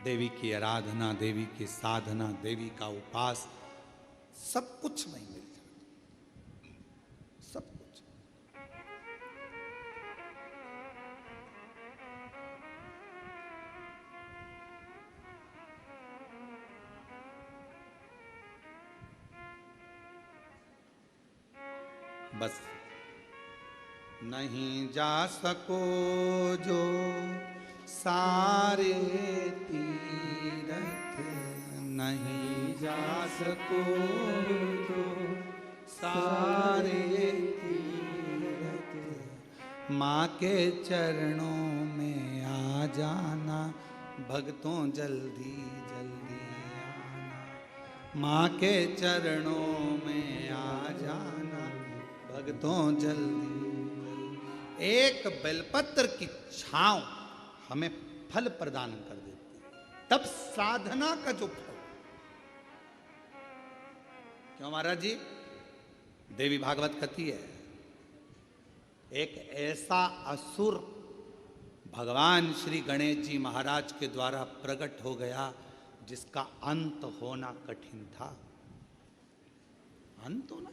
देवी की आराधना, देवी की साधना, देवी का उपास, सब कुछ वहीं मिल जाता, सब कुछ। बस नहीं जा सको जो सारे तीरथ, नहीं जा सको जो सारे तीरथ, माँ के चरणों में आ जाना भक्तों, जल्दी जल्दी आना, माँ के चरणों में आ जाना भक्तों, जल्दी। एक बेलपत्र की छांव हमें फल प्रदान कर देती है, तब साधना का जो फल। क्यों महाराज जी? देवी भागवत कहती है, एक ऐसा असुर भगवान श्री गणेश जी महाराज के द्वारा प्रकट हो गया जिसका अंत होना कठिन था। अंत होना,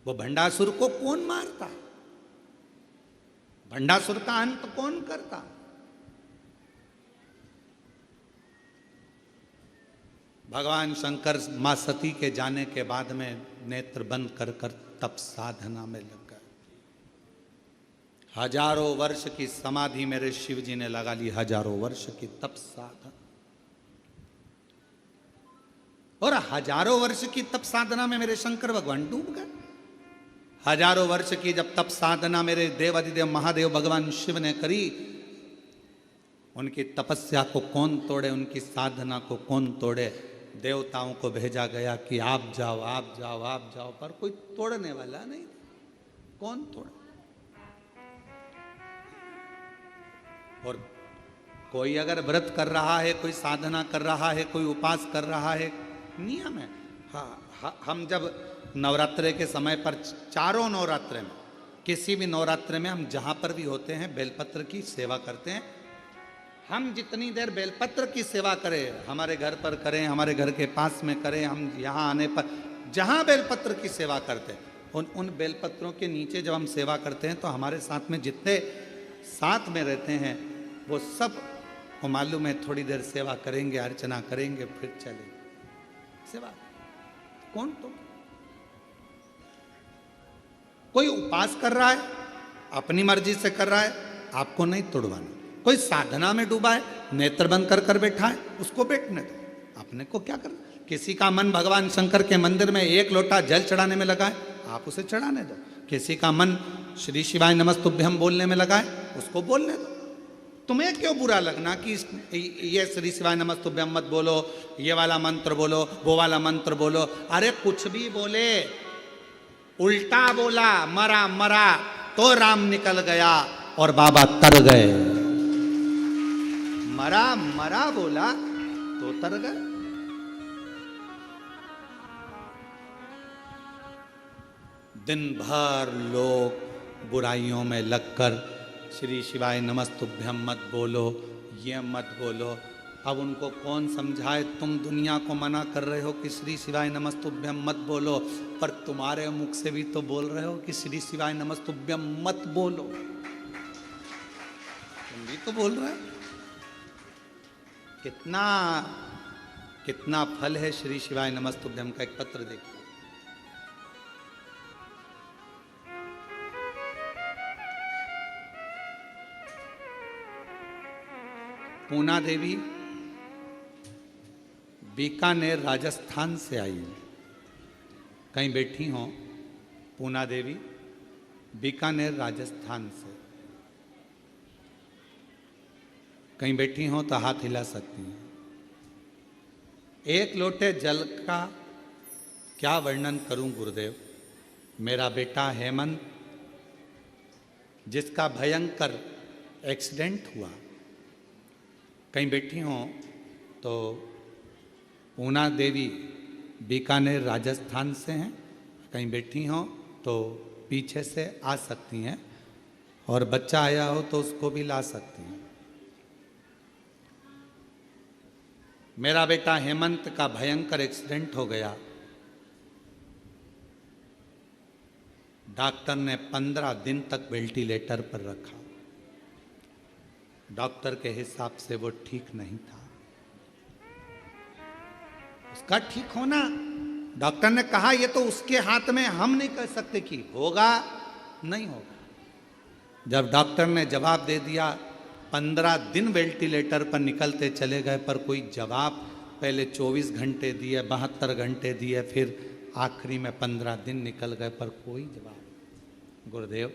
वो भंडासुर को कौन मारता? भंडासुर का अंत कौन करता? भगवान शंकर मां सती के जाने के बाद में नेत्र बंद कर कर तप साधना में लग गए। हजारों वर्ष की समाधि मेरे शिव जी ने लगा ली, हजारों वर्ष की तप साधना, और हजारों वर्ष की तप साधना में मेरे शंकर भगवान डूब गए। हजारों वर्ष की जब तप साधना मेरे देव अधिदेव महादेव भगवान शिव ने करी, उनकी तपस्या को कौन तोड़े, उनकी साधना को कौन तोड़े? देवताओं को भेजा गया कि आप जाओ, आप जाओ, आप जाओ, पर कोई तोड़ने वाला नहीं। कौन तोड़े? और कोई अगर व्रत कर रहा है, कोई साधना कर रहा है, कोई उपास कर रहा है, नियम है। हाँ, हम जब नवरात्रे के समय पर, चारों नवरात्रे में, किसी भी नवरात्रे में हम जहां पर भी होते हैं बेलपत्र की सेवा करते हैं। हम जितनी देर बेलपत्र की सेवा करें, हमारे घर पर करें, हमारे घर के पास में करें, हम यहाँ आने पर जहाँ बेलपत्र की सेवा करते हैं, उन बेलपत्रों के नीचे जब हम सेवा करते हैं तो हमारे साथ में जितने साथ में रहते हैं वो सब को मालूम है, थोड़ी देर सेवा करेंगे, अर्चना करेंगे, फिर चलेंगे। सेवा कौन? तो कोई उपास कर रहा है, अपनी मर्जी से कर रहा है, आपको नहीं तोड़वाना। कोई साधना में डूबा है, नेत्र बंद कर कर बैठा है, उसको बैठने दो, अपने को क्या करना। किसी का मन भगवान शंकर के मंदिर में एक लोटा जल चढ़ाने में लगा है, आप उसे चढ़ाने दो। किसी का मन श्री शिवाय नमस्तुभ्यम बोलने में लगा है, उसको बोलने दो। तुम्हें क्यों बुरा लगना कि ये श्री शिवाय नमस्तुभ्यम मत बोलो, ये वाला मंत्र बोलो, वो वाला मंत्र बोलो। अरे कुछ भी बोले, उल्टा बोला, मरा मरा तो राम निकल गया और बाबा तर गए। मरा मरा बोला तो तर गए। दिन भर लोग बुराइयों में लगकर श्री शिवाय नमस्तुभ्यम मत बोलो, ये मत बोलो। अब उनको कौन समझाए? तुम दुनिया को मना कर रहे हो कि श्री शिवाय नमस्तुभ्यम मत बोलो, पर तुम्हारे मुख से भी तो बोल रहे हो कि श्री शिवाय नमस्तुभ्यम मत बोलो। तुम भी तो बोल रहे हो। कितना कितना फल है श्री शिवाय नमस्तुभ्यम का। एक पत्र देखो, पूना देवी बीकानेर राजस्थान से आई। कहीं बैठी हो पूना देवी बीकानेर राजस्थान से, कहीं बैठी हो तो हाथ हिला सकती हैं। एक लोटे जल का क्या वर्णन करूं गुरुदेव। मेरा बेटा हेमंत, जिसका भयंकर एक्सीडेंट हुआ, कहीं बैठी हो तो पूना देवी बीकानेर राजस्थान से हैं, कहीं बैठी हो तो पीछे से आ सकती हैं। और बच्चा आया हो तो उसको भी ला सकती हैं। मेरा बेटा हेमंत का भयंकर एक्सीडेंट हो गया। डॉक्टर ने 15 दिन तक वेंटिलेटर पर रखा। डॉक्टर के हिसाब से वो ठीक नहीं था। उसका ठीक होना, डॉक्टर ने कहा ये तो उसके हाथ में, हम नहीं कह सकते कि होगा नहीं होगा। जब डॉक्टर ने जवाब दे दिया, 15 दिन वेंटिलेटर पर निकलते चले गए, पर कोई जवाब, पहले 24 घंटे दिए, 72 घंटे दिए, फिर आखिरी में 15 दिन निकल गए, पर कोई जवाब। गुरुदेव,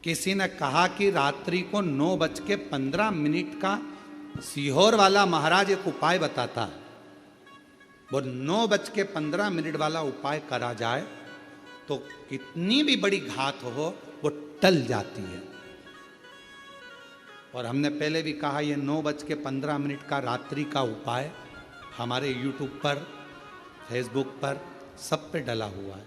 किसी ने कहा कि रात्रि को 9:15 का सीहोर वाला महाराज एक उपाय बताता है, वो 9:15 वाला उपाय करा जाए तो कितनी भी बड़ी घात हो वो टल जाती है। और हमने पहले भी कहा ये 9:15 का रात्रि का उपाय हमारे यूट्यूब पर, फेसबुक पर, सब पे डला हुआ है।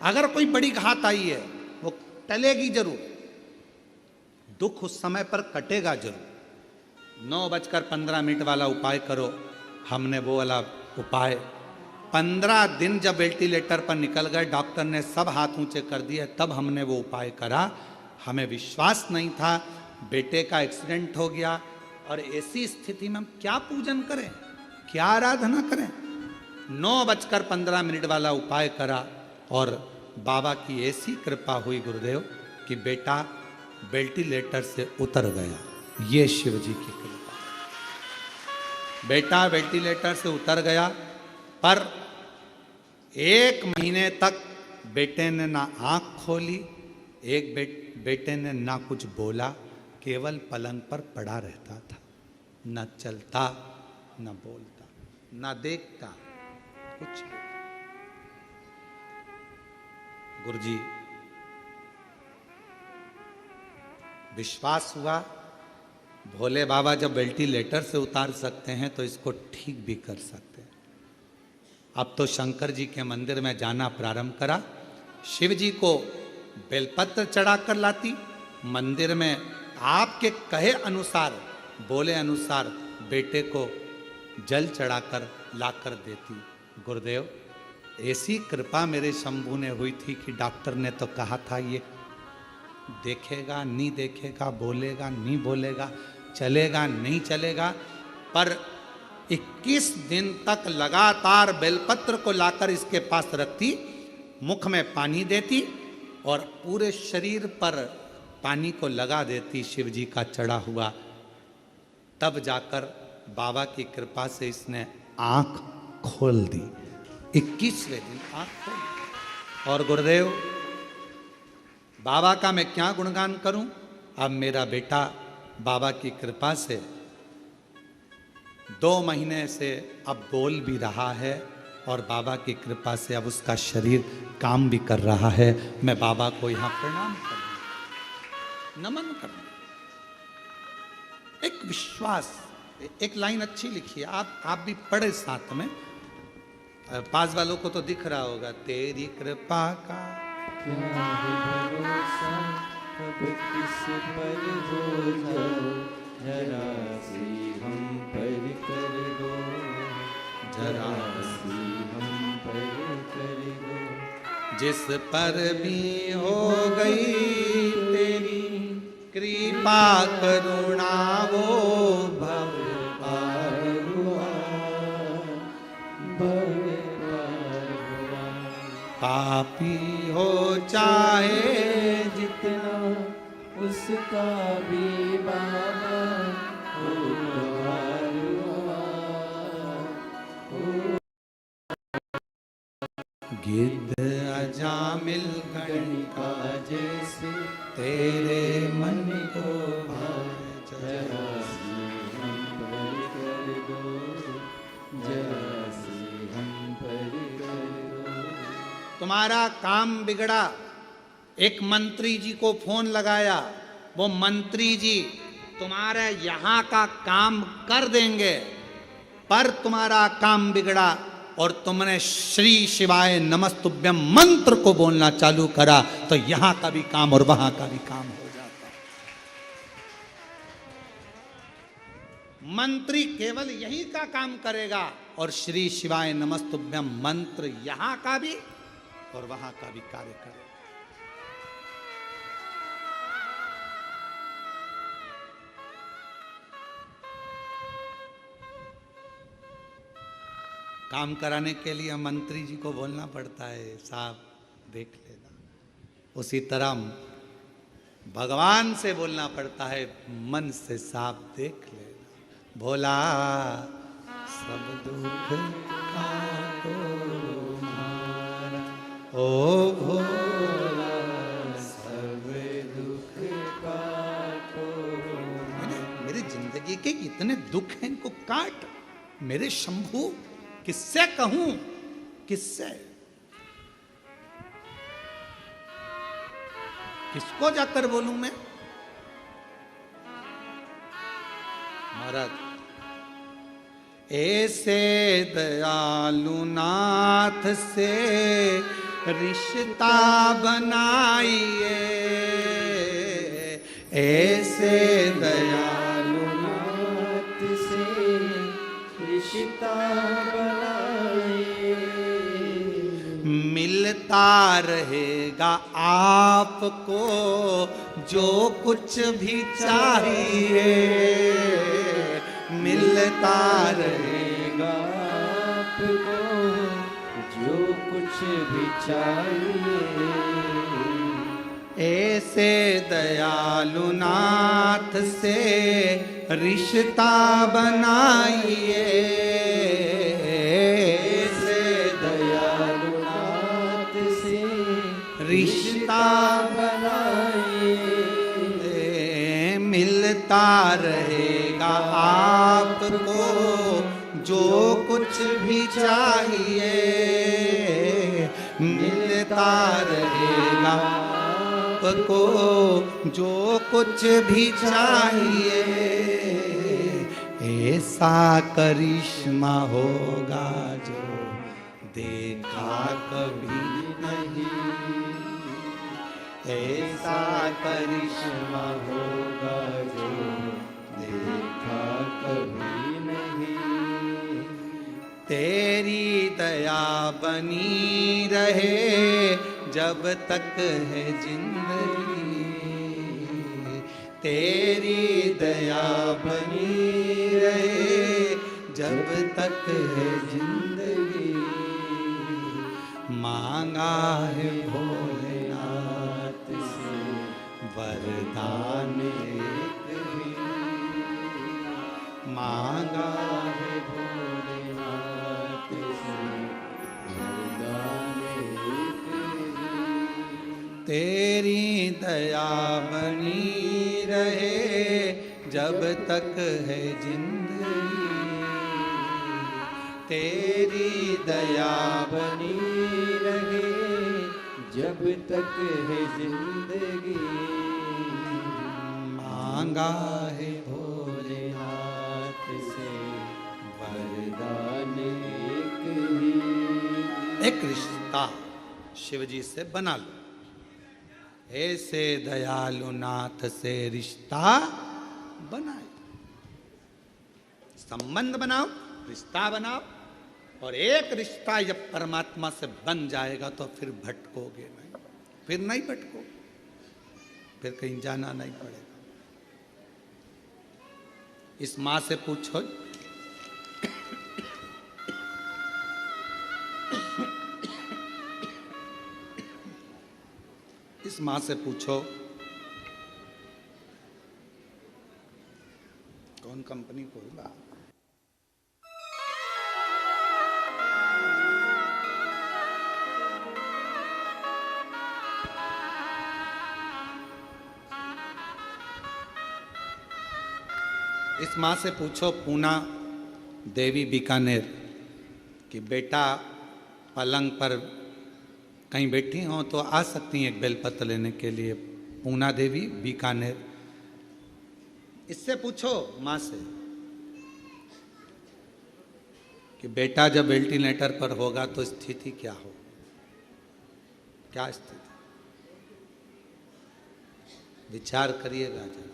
अगर कोई बड़ी घात आई है वो टलेगी जरूर, दुख उस समय पर कटेगा जरूर। 9:15 वाला उपाय करो। हमने वो वाला उपाय 15 दिन जब वेंटिलेटर पर निकल गए, डॉक्टर ने सब हाथ ऊंचे कर दिए, तब हमने वो उपाय करा। हमें विश्वास नहीं था, बेटे का एक्सीडेंट हो गया, और ऐसी स्थिति में हम क्या पूजन करें, क्या आराधना करें। 9:15 वाला उपाय करा और बाबा की ऐसी कृपा हुई गुरुदेव कि बेटा वेंटिलेटर से उतर गया। ये शिव जी की कृपा। बेटा वेंटिलेटर से उतर गया, पर 1 महीने तक बेटे ने ना आंख खोली, बेटे ने ना कुछ बोला, केवल पलंग पर पड़ा रहता था, न चलता, न बोलता, न देखता, कुछ नहीं। गुरुजी, विश्वास हुआ भोले बाबा जब वेंटिलेटर से उतार सकते हैं तो इसको ठीक भी कर सकते हैं। अब तो शंकर जी के मंदिर में जाना प्रारंभ करा। शिव जी को बेलपत्र चढ़ाकर लाती, मंदिर में आपके कहे अनुसार, बोले अनुसार बेटे को जल चढ़ाकर लाकर देती। गुरुदेव, ऐसी कृपा मेरे शंभू ने हुई थी कि डॉक्टर ने तो कहा था ये देखेगा नहीं देखेगा, बोलेगा नहीं बोलेगा, चलेगा नहीं चलेगा, पर 21 दिन तक लगातार बेलपत्र को लाकर इसके पास रखती, मुख में पानी देती और पूरे शरीर पर पानी को लगा देती शिव जी का चढ़ा हुआ। तब जाकर बाबा की कृपा से इसने आंख खोल दी। 21वें दिन आंख खोल दी। और गुरुदेव, बाबा का मैं क्या गुणगान करूं। अब मेरा बेटा बाबा की कृपा से 2 महीने से अब बोल भी रहा है, और बाबा की कृपा से अब उसका शरीर काम भी कर रहा है। मैं बाबा को यहाँ प्रणाम करूँ, नमन करूँ। एक विश्वास, एक लाइन अच्छी लिखी है, आप भी पढ़े साथ में, पास वालों को तो दिख रहा होगा। तेरी कृपा का क्या है भरोसा, अब किस पर हो जाओ, जरा सी हम पर कर दो, जरा सी हम पर कर दो। जिस पर भी हो गई तेरी कृपा करुणा, वो भव पार हुआ, भव पार हुआ। पापी हो चाहे जितना उसका भी बाबा उद्धार हुआ। गिद्ध अजामिल गणिका जैसे तेरे मन को भाए, जरा सी हम पर कर दो, जरा सी हम पर कर दो। तुम्हारा काम बिगड़ा। एक मंत्री जी को फोन लगाया, वो मंत्री जी तुम्हारे यहाँ का काम कर देंगे, पर तुम्हारा काम बिगड़ा, और तुमने श्री शिवाय नमस्तुभ्यम मंत्र को बोलना चालू करा तो यहां का भी काम और वहां का भी काम हो जाता। मंत्री केवल यही का काम करेगा और श्री शिवाय नमस्तुभ्यम मंत्र यहां का भी और वहां का भी कार्य करेगा। काम कराने के लिए मंत्री जी को बोलना पड़ता है, साहब देख लेना। उसी तरह भगवान से बोलना पड़ता है, मन से साहब देख लेना। भोला सब दुख काटो हमारा, ओ भोला सब दुख काटो। मेरी जिंदगी के इतने दुख हैं, इनको काट मेरे शंभू। किससे कहूं, किससे, किसको जाकर बोलूं मैं? महाराज ऐसे दयालु नाथ से रिश्ता बनाइए, ऐसे दयालु नाथ से रिश्ता मिलता रहेगा आपको जो कुछ भी चाहिए, मिलता रहेगा आपको जो कुछ भी चाहिए। ऐसे दयालु नाथ से रिश्ता बनाइए, रिश्ता बनाइए, मिलता रहेगा आपको जो कुछ भी चाहिए, मिलता रहेगा आपको जो कुछ भी चाहिए। ऐसा करिश्मा होगा जो देखा कभी नहीं, ऐसा करिश्मा होगा जो देखा कभी नहीं। तेरी दया बनी रहे जब तक है जिंदगी, तेरी दया बनी रहे जब तक है जिंदगी। मांगा है भोलेनाथ से वरदान एक भी, मांगा है भोलेनाथ से वरदान एक भी। तेरी दया बनी रहे जब तक है जिंदगी, तेरी दया बनी रहे जब तक है जिंदगी। मांगा है भोलेनाथ से वरदान एक ही। एक रिश्ता शिव जी से बना लो, ऐसे दयालु नाथ से रिश्ता बनाए। संबंध बनाओ, रिश्ता बनाओ, और एक रिश्ता जब परमात्मा से बन जाएगा तो फिर भटकोगे नहीं, फिर नहीं भटको, फिर कहीं जाना नहीं पड़ेगा। इस माँ से पूछो, इस माँ से पूछो कौन कंपनी खोला। इस माँ से पूछो पूना देवी बीकानेर कि बेटा पलंग पर कहीं बैठी हो तो आ सकती हैं एक बेलपत्र लेने के लिए, पूना देवी बीकानेर। इससे पूछो माँ से कि बेटा जब वेंटिलेटर पर होगा तो स्थिति क्या हो, क्या स्थिति, विचार करिएगा जरा।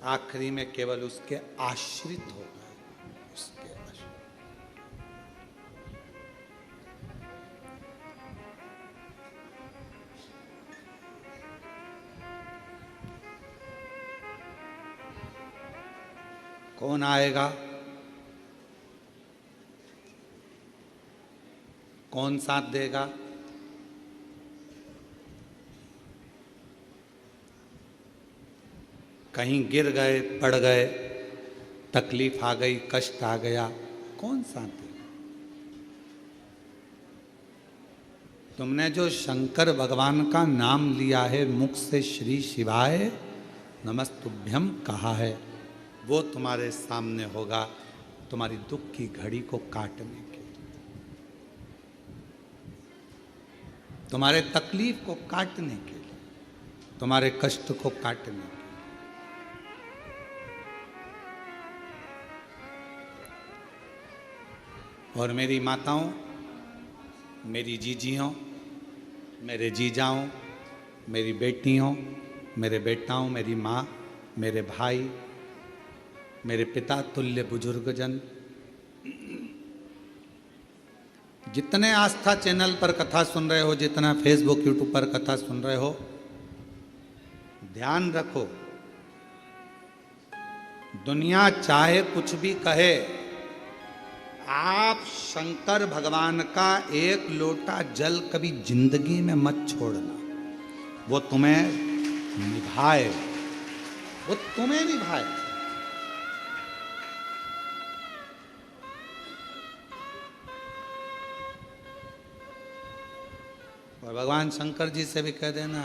आखिरी में केवल उसके आश्रित होगा, उसके आश्रित। कौन आएगा, कौन साथ देगा, कहीं गिर गए, पड़ गए, तकलीफ आ गई, कष्ट आ गया, कौन साथ देगा? तुमने जो शंकर भगवान का नाम लिया है, मुख से श्री शिवाय नमस्तुभ्यम कहा है, वो तुम्हारे सामने होगा तुम्हारी दुख की घड़ी को काटने के, तुम्हारे तकलीफ को काटने के लिए, तुम्हारे कष्ट को काटने के लिए। और मेरी माताओं, मेरी जीजियों, मेरे जीजाओं, मेरी बेटियों, मेरे बेटाओं, मेरी माँ, मेरे भाई, मेरे पिता तुल्य बुजुर्गजन, जितने आस्था चैनल पर कथा सुन रहे हो, जितना फेसबुक यूट्यूब पर कथा सुन रहे हो, ध्यान रखो, दुनिया चाहे कुछ भी कहे, आप शंकर भगवान का एक लोटा जल कभी जिंदगी में मत छोड़ना। वो तुम्हें निभाए, वो तुम्हें निभाए। और भगवान शंकर जी से भी कह देना,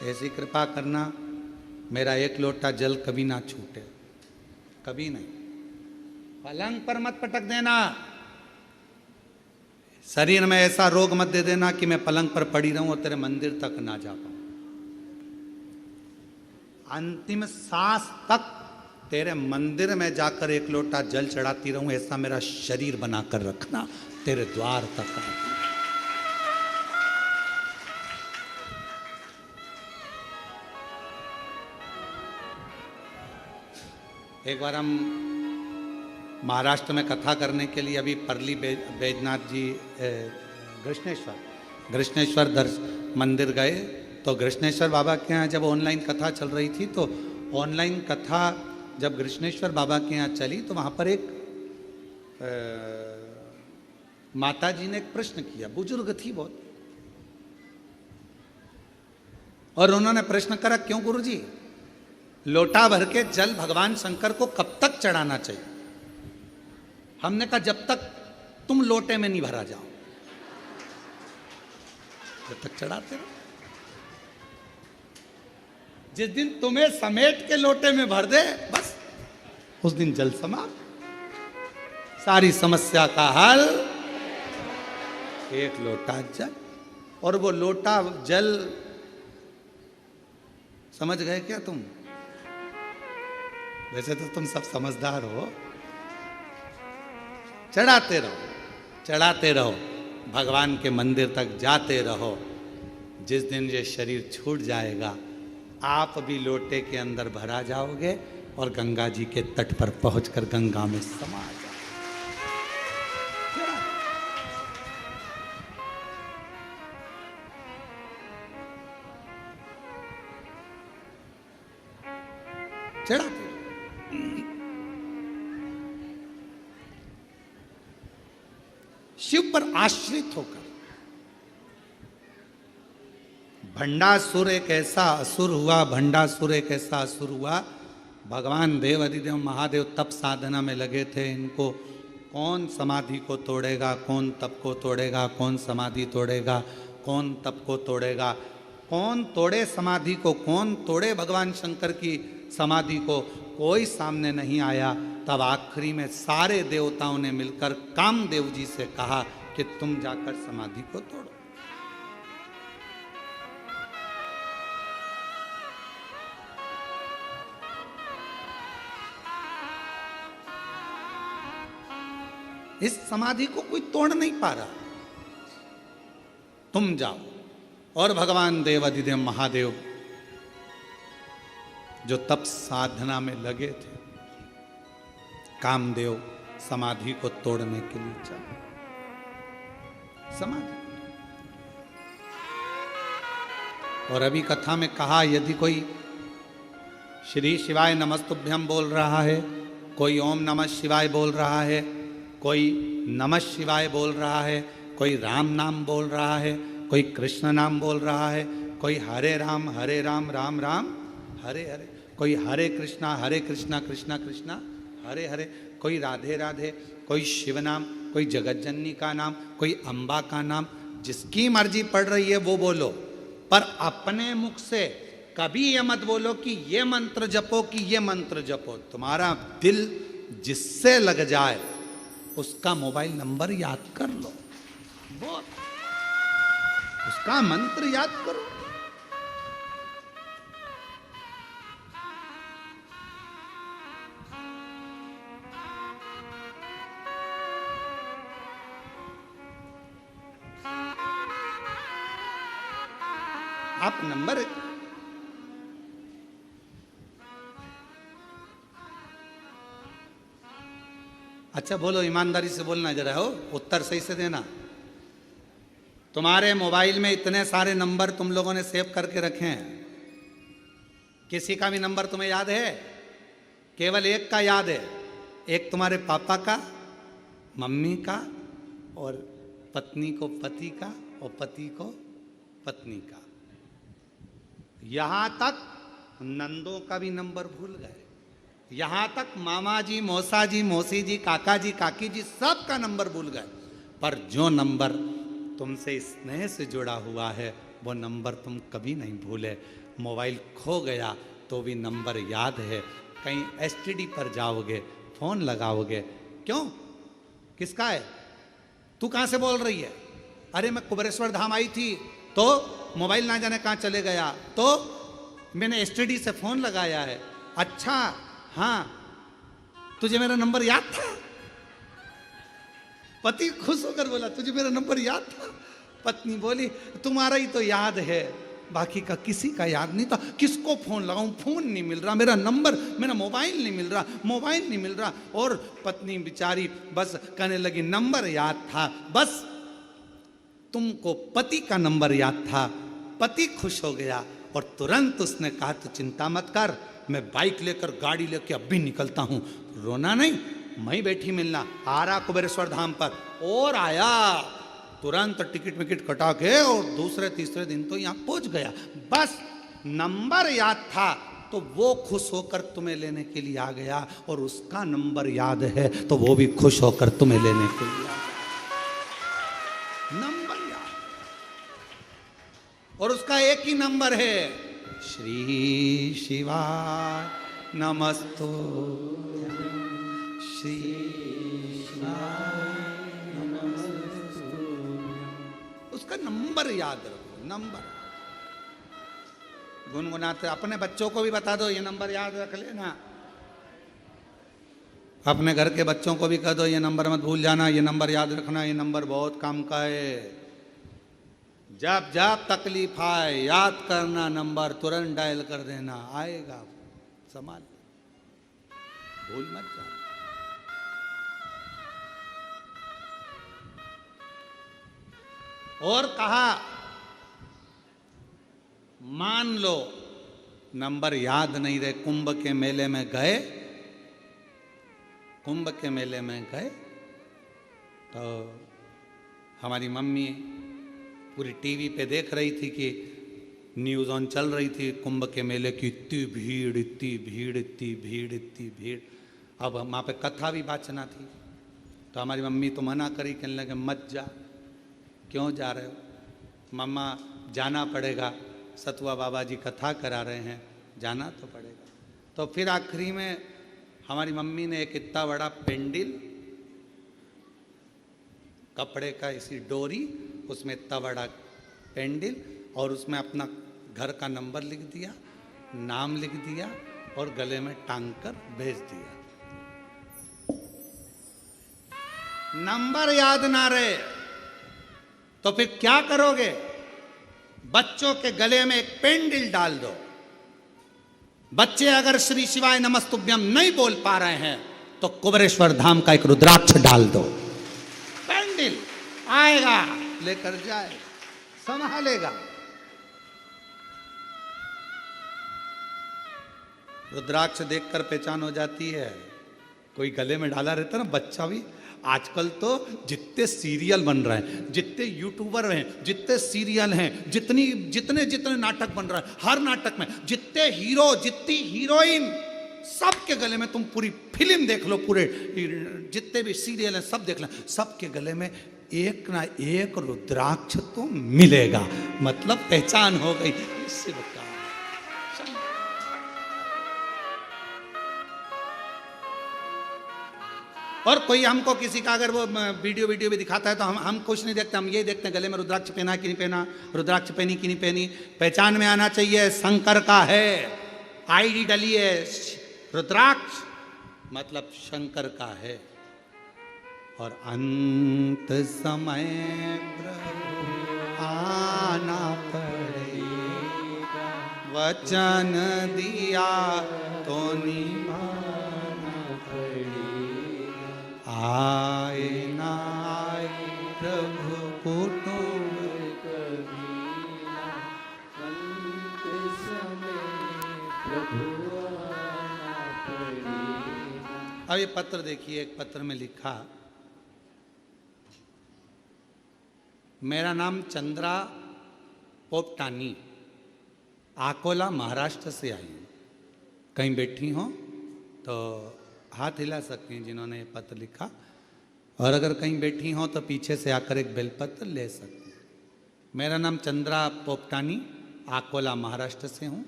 ऐसी कृपा करना मेरा एक लोटा जल कभी ना छूटे, कभी नहीं। पलंग पर मत पटक देना, शरीर में ऐसा रोग मत दे देना कि मैं पलंग पर पड़ी रहूं और तेरे मंदिर तक ना जा पाऊं। अंतिम सांस तक तेरे मंदिर में जाकर एक लोटा जल चढ़ाती रहूं, ऐसा मेरा शरीर बनाकर रखना, तेरे द्वार तक आती। एक बार हम महाराष्ट्र में कथा करने के लिए अभी परली बैजनाथ जी कृष्णेश्वर मंदिर गए, तो कृष्णेश्वर बाबा के यहाँ जब ऑनलाइन कथा चल रही थी, तो ऑनलाइन कथा जब कृष्णेश्वर बाबा के यहाँ चली तो वहाँ पर एक माता जी ने एक प्रश्न किया, बुजुर्ग थी बहुत, और उन्होंने प्रश्न करा, क्यों गुरुजी, लोटा भर के जल भगवान शंकर को कब तक चढ़ाना चाहिए? हमने कहा जब तक तुम लोटे में नहीं भरा जाओ, जब तक चढ़ाते रहो। जिस दिन तुम्हें समेट के लोटे में भर दे, बस उस दिन जल समाप्त, सारी समस्या का हल एक लोटा जल। और वो लोटा जल, समझ गए क्या तुम? वैसे तो तुम सब समझदार हो। चढ़ाते रहो, चढ़ाते रहो, भगवान के मंदिर तक जाते रहो। जिस दिन ये शरीर छूट जाएगा, आप भी लोटे के अंदर भरा जाओगे और गंगा जी के तट पर पहुंचकर गंगा में समा जाओगे। चढ़ाते शिव पर आश्रित होकर। भंडासुर एक ऐसा असुर हुआ, भंडासुर एक ऐसा असुर हुआ। भगवान देव अधिदेव महादेव तप साधना में लगे थे। इनको कौन समाधि को तोड़ेगा, कौन तप को तोड़ेगा, कौन समाधि तोड़ेगा, कौन तप को तोड़ेगा, कौन तोड़े समाधि को, कौन तोड़े भगवान शंकर की समाधि को, कोई सामने नहीं आया। तब आखिरी में सारे देवताओं ने मिलकर कामदेव जी से कहा कि तुम जाकर समाधि को तोड़ो। इस समाधि को कोई तोड़ नहीं पा रहा। तुम जाओ। और भगवान देवाधिदेव महादेव जो तप साधना में लगे थे, कामदेव समाधि को तोड़ने के लिए चले। समाधि। और अभी कथा में कहा, यदि कोई श्री शिवाय नमस्तुभ्यम बोल रहा है, कोई ओम नमः शिवाय बोल रहा है, कोई नमः शिवाय बोल रहा है, कोई राम नाम बोल रहा है, कोई कृष्ण नाम बोल रहा है, कोई हरे राम राम राम हरे हरे, कोई हरे कृष्णा कृष्णा कृष्णा हरे हरे, कोई राधे राधे, कोई शिव नाम, कोई जगतजननी का नाम, कोई अम्बा का नाम, जिसकी मर्जी पड़ रही है वो बोलो। पर अपने मुख से कभी ये मत बोलो कि ये मंत्र जपो, कि ये मंत्र जपो। तुम्हारा दिल जिससे लग जाए उसका मोबाइल नंबर याद कर लो, वो उसका मंत्र याद करो। आप नंबर अच्छा बोलो, ईमानदारी से बोलना जरा, हो उत्तर सही से देना। तुम्हारे मोबाइल में इतने सारे नंबर तुम लोगों ने सेव करके रखे हैं, किसी का भी नंबर तुम्हें याद है? केवल एक का याद है, एक तुम्हारे पापा का, मम्मी का, और पत्नी को पति का, और पति को पत्नी का। यहां तक नंदों का भी नंबर भूल गए, यहां तक मामा जी, मौसा जी, मौसी जी, काका जी, काकी जी, सब का नंबर भूल गए। पर जो नंबर तुमसे स्नेह से जुड़ा हुआ है वो नंबर तुम कभी नहीं भूले। मोबाइल खो गया तो भी नंबर याद है। कहीं एसटीडी पर जाओगे, फोन लगाओगे, क्यों, किसका है, तू कहां से बोल रही है? अरे मैं कुबेरेश्वर धाम आई थी तो मोबाइल ना जाने कहां चले गया, तो मैंने एसटीडी से फोन लगाया है। अच्छा हाँ, तुझे मेरा नंबर याद था? पति खुश होकर बोला, तुझे मेरा नंबर याद था? पत्नी बोली, तुम्हारा ही तो याद है, बाकी का किसी का याद नहीं था। किसको फोन लगाऊं, फोन नहीं मिल रहा, मेरा नंबर, मेरा मोबाइल नहीं मिल रहा, मोबाइल नहीं मिल रहा। और पत्नी बेचारी बस कहने लगी, नंबर याद था, बस तुमको पति का नंबर याद था। पति खुश हो गया और तुरंत उसने कहा, तू चिंता मत कर, मैं बाइक लेकर, गाड़ी लेकर अभी निकलता हूं। रोना नहीं, मैं बैठी मिलना, आ रहा कुबेरेश्वर धाम पर। और आया, तुरंत टिकट विकेट कटा के और दूसरे तीसरे दिन तो यहां पहुंच गया। बस नंबर याद था तो वो खुश होकर तुम्हें लेने के लिए आ गया, और उसका नंबर याद है तो वो भी खुश होकर तुम्हें लेने के लिए आ गया। नंबर याद, और उसका एक ही नंबर है, श्री शिवाय नमस्तु, श्री शिवाय नमस्तु। उसका नंबर याद रखो, नंबर गुनगुनाते। अपने बच्चों को भी बता दो, ये नंबर याद रख लेना। अपने घर के बच्चों को भी कह दो, ये नंबर मत भूल जाना, ये नंबर याद रखना, ये नंबर बहुत काम का है। जब जब तकलीफ आए याद करना नंबर, तुरंत डायल कर देना, आएगा, संभाल, भूल मत जाना। और कहा, मान लो नंबर याद नहीं रहे, कुंभ के मेले में गए, कुंभ के मेले में गए तो हमारी मम्मी पूरी टीवी पे देख रही थी कि न्यूज़ ऑन चल रही थी, कुंभ के मेले की इतनी भीड़, इतनी भीड़, इतनी भीड़, इतनी भीड़। अब वहाँ पे कथा भी वाचना थी, तो हमारी मम्मी तो मना करी, कहने लगे मत जा। क्यों जा रहे हो? मम्मा जाना पड़ेगा, सतुआ बाबा जी कथा करा रहे हैं, जाना तो पड़ेगा। तो फिर आखिरी में हमारी मम्मी ने एक इतना बड़ा पेंडिल, कपड़े का इसी डोरी, उसमें इतना बड़ा पेंडिल, और उसमें अपना घर का नंबर लिख दिया, नाम लिख दिया, और गले में टांग कर भेज दिया। नंबर याद ना रहे तो फिर क्या करोगे? बच्चों के गले में एक पेंडिल डाल दो। बच्चे अगर श्री शिवाय नमस्तुभ्यम नहीं बोल पा रहे हैं तो कुबेरेश्वर धाम का एक रुद्राक्ष डाल दो। पेंडिल आएगा, लेकर जाए, संभालेगा। रुद्राक्ष देखकर पहचान हो जाती है। कोई गले में डाला रहता ना बच्चा भी। आजकल तो जितने सीरियल बन रहे हैं, जितने यूट्यूबर हैं, जितने सीरियल हैं, जितने नाटक बन रहे हैं, हर नाटक में जितने हीरो, जितनी हीरोइन, सबके गले में, तुम पूरी फिल्म देख लो, पूरे जितने भी सीरियल हैं सब देख लो, सबके गले में एक ना एक रुद्राक्ष तो मिलेगा। मतलब पहचान हो गई शिव का। और कोई हमको किसी का अगर वो वीडियो भी दिखाता है तो हम कुछ नहीं देखते, हम ये देखते हैं गले में रुद्राक्ष पहना कि नहीं पहना, रुद्राक्ष पहनी कि नहीं पहनी। पहचान में आना चाहिए शंकर का है, आईडी डली है रुद्राक्ष, मतलब शंकर का है। और अंत समय प्रभु आना पड़ेगा, वचन दिया तो निभाना पड़ेगा। आए ना आए प्रभु कुटुंब कभी ना, अंत समय प्रभु आना पड़ेगा। अब ये पत्र देखिए, एक पत्र में लिखा, मेरा नाम चंद्रा पोपटानी, आकोला महाराष्ट्र से आई हूँ। कहीं बैठी हो तो हाथ हिला सकती हैं जिन्होंने ये पत्र लिखा, और अगर कहीं बैठी हो तो पीछे से आकर एक बेलपत्र ले सकती हैं। मेरा नाम चंद्रा पोपटानी, आकोला महाराष्ट्र से हूँ।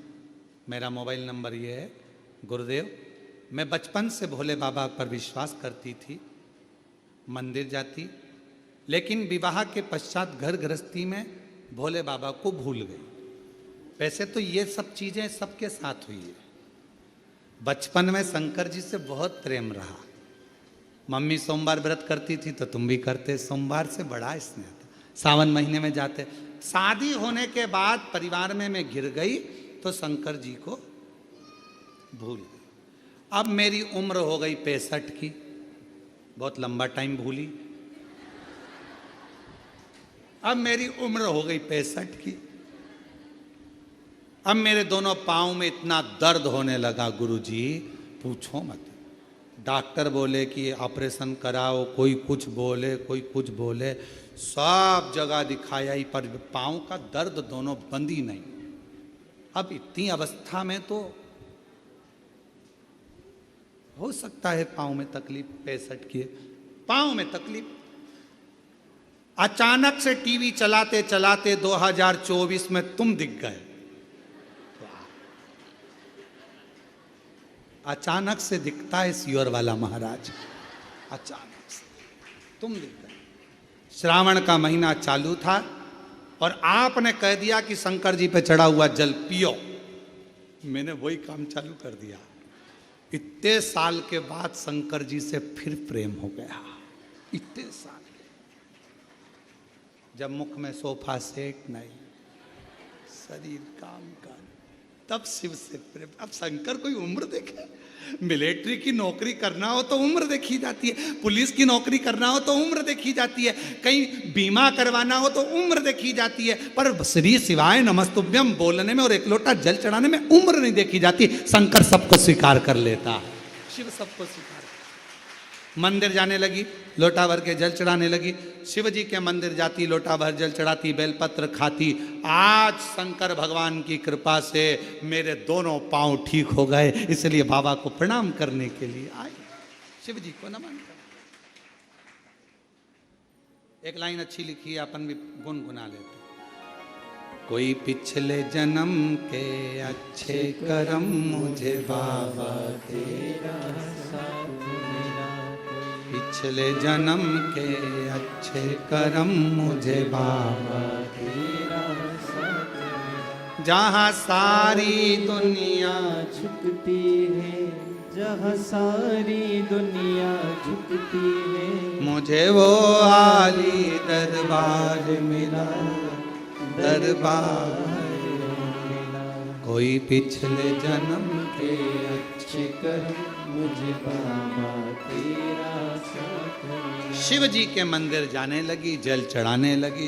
मेरा मोबाइल नंबर ये है। गुरुदेव, मैं बचपन से भोले बाबा पर विश्वास करती थी, मंदिर जाती, लेकिन विवाह के पश्चात घर गृहस्थी में भोले बाबा को भूल गई। वैसे तो ये सब चीज़ें सबके साथ हुई है। बचपन में शंकर जी से बहुत प्रेम रहा। मम्मी सोमवार व्रत करती थी तो तुम भी करते, सोमवार से बड़ा स्नेह था। सावन महीने में जाते। शादी होने के बाद परिवार में मैं गिर गई तो शंकर जी को भूल गई। अब मेरी उम्र हो गई 65 की, बहुत लंबा टाइम भूली। अब मेरी उम्र हो गई 65 की। अब मेरे दोनों पाँव में इतना दर्द होने लगा गुरुजी, पूछो मत। डॉक्टर बोले कि ऑपरेशन कराओ, कोई कुछ बोले, कोई कुछ बोले, सब जगह दिखाया ही, पर पाँव का दर्द दोनों बंद ही नहीं। अब इतनी अवस्था में तो हो सकता है पाँव में तकलीफ, 65 की पाँव में तकलीफ। अचानक से टीवी चलाते चलाते 2024 में तुम दिख गए। अचानक से दिखता है सियोर वाला महाराज, अचानक से तुम दिख गए। श्रावण का महीना चालू था और आपने कह दिया कि शंकर जी पे चढ़ा हुआ जल पियो। मैंने वही काम चालू कर दिया। इतने साल के बाद शंकर जी से फिर प्रेम हो गया। इतने साल जब मुख में सोफा सेट नहीं, शरीर काम कर, तब शिव से प्रेम। अब शंकर कोई उम्र देखे? मिलिट्री की नौकरी करना हो तो उम्र देखी जाती है, पुलिस की नौकरी करना हो तो उम्र देखी जाती है, कहीं बीमा करवाना हो तो उम्र देखी जाती है, पर श्री शिवाय नमस्तुभ्यम बोलने में और एक लोटा जल चढ़ाने में उम्र नहीं देखी जाती। शंकर सबको स्वीकार कर लेता, शिव सबको स्वीकार। मंदिर जाने लगी, लोटा भर के जल चढ़ाने लगी। शिव जी के मंदिर जाती, लोटा भर जल चढ़ाती, बेलपत्र खाती। आज शंकर भगवान की कृपा से मेरे दोनों पांव ठीक हो गए, इसलिए बाबा को प्रणाम करने के लिए आई, शिव जी को नमन कर। एक लाइन अच्छी लिखी है, अपन भी गुनगुना लेते। कोई पिछले जन्म के अच्छे कर्म मुझे बाबा तेरा साथ मिला, पिछले जन्म के अच्छे कर्म मुझे बाबा तेरा साथ मिला। जहाँ सारी दुनिया झुकती है जहाँ सारी दुनिया झुकती है, मुझे वो आली दरबार मिला, दरबार मिला। कोई पिछले जन्म के अच्छे कर्म मुझे बाबा तेरा साथ मिला। शिव जी के मंदिर जाने लगी, जल चढ़ाने लगी।